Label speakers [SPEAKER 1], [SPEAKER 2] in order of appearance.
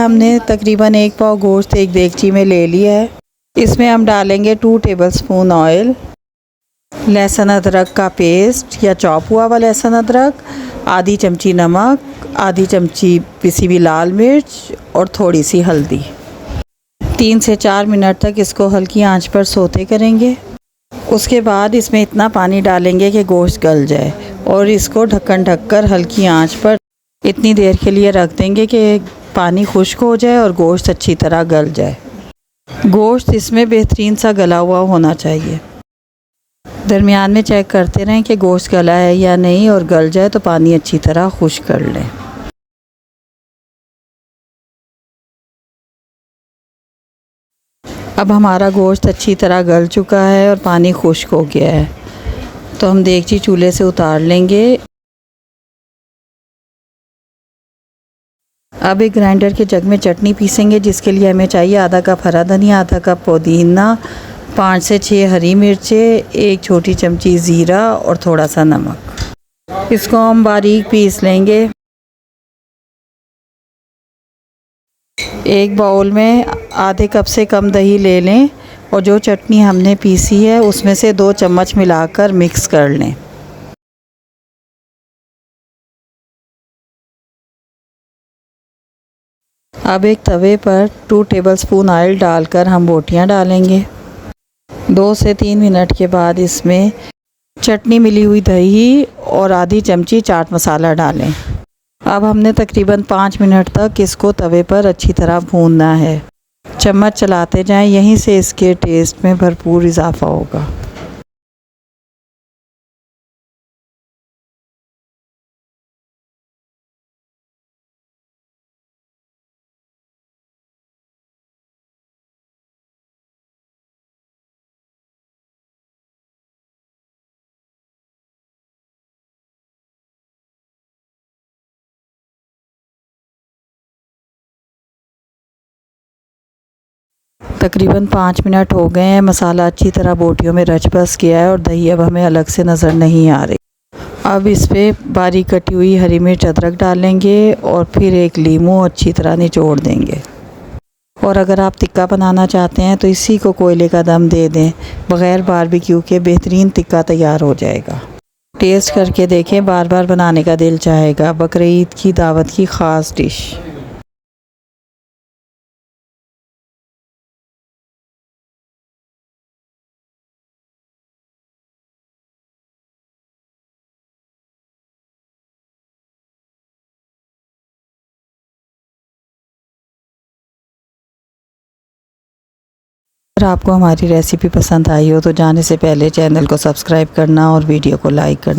[SPEAKER 1] हमने तकरीबन 1 पाव गोश्त एक देगची में ले लिया है। इसमें हम डालेंगे 2 टेबलस्पून ऑयल, लहसुन अदरक का पेस्ट या चॉप हुआ हुआ लहसुन अदरक, आधी चमची नमक, आधी चमची पिसी हुई लाल मिर्च और थोड़ी सी हल्दी। 3 से 4 मिनट तक इसको हल्की आंच पर सोते करेंगे। उसके बाद इसमें इतना पानी डालेंगे कि गोश्त गल जाए और इसको ढक्कन ढककर हल्की आंच पर इतनी देर के लिए रख देंगे कि पानी खुश्क हो जाए और गोश्त अच्छी तरह गल जाए। गोश्त इसमें बेहतरीन सा गला हुआ होना चाहिए। दरमियान में चेक करते रहें कि गोश्त गला है या नहीं, और गल जाए तो पानी अच्छी तरह खुश्क कर लें। अब हमारा गोश्त अच्छी तरह गल चुका है और पानी खुश्क हो गया है, तो हम देगची चूल्हे से उतार लेंगे। अब एक ग्राइंडर के जग में चटनी पीसेंगे, जिसके लिए हमें चाहिए आधा कप हरा धनिया, आधा कप पुदीना, 5 से 6 हरी मिर्चें, 1 छोटी चमची ज़ीरा और थोड़ा सा नमक। इसको हम बारीक पीस लेंगे। एक बाउल में आधे कप से कम दही ले लें और जो चटनी हमने पीसी है उसमें से 2 चम्मच मिलाकर मिक्स कर लें। अब एक तवे पर 2 टेबलस्पून ऑयल डालकर हम बोटियां डालेंगे। 2 से 3 मिनट के बाद इसमें चटनी मिली हुई दही और आधी चमची चाट मसाला डालें। अब हमने तकरीबन 5 मिनट तक इसको तवे पर अच्छी तरह भूनना है। चम्मच चलाते जाएं, यहीं से इसके टेस्ट में भरपूर इजाफ़ा होगा। तकरीबन 5 मिनट हो गए हैं। मसाला अच्छी तरह बोटियों में रच बस गया है और दही अब हमें अलग से नज़र नहीं आ रही। अब इस पर बारीक कटी हुई हरी मिर्च अदरक डालेंगे और फिर एक लीमू अच्छी तरह निचोड़ देंगे। और अगर आप टिक्का बनाना चाहते हैं तो इसी को कोयले का दम दे दें, बग़ैर बारबेक्यू के बेहतरीन टिक्का तैयार हो जाएगा। टेस्ट करके देखें, बार बार बनाने का दिल चाहेगा। बकरीद की दावत की ख़ास डिश। अगर आपको हमारी रेसिपी पसंद आई हो तो जाने से पहले चैनल को सब्सक्राइब करना और वीडियो को लाइक करना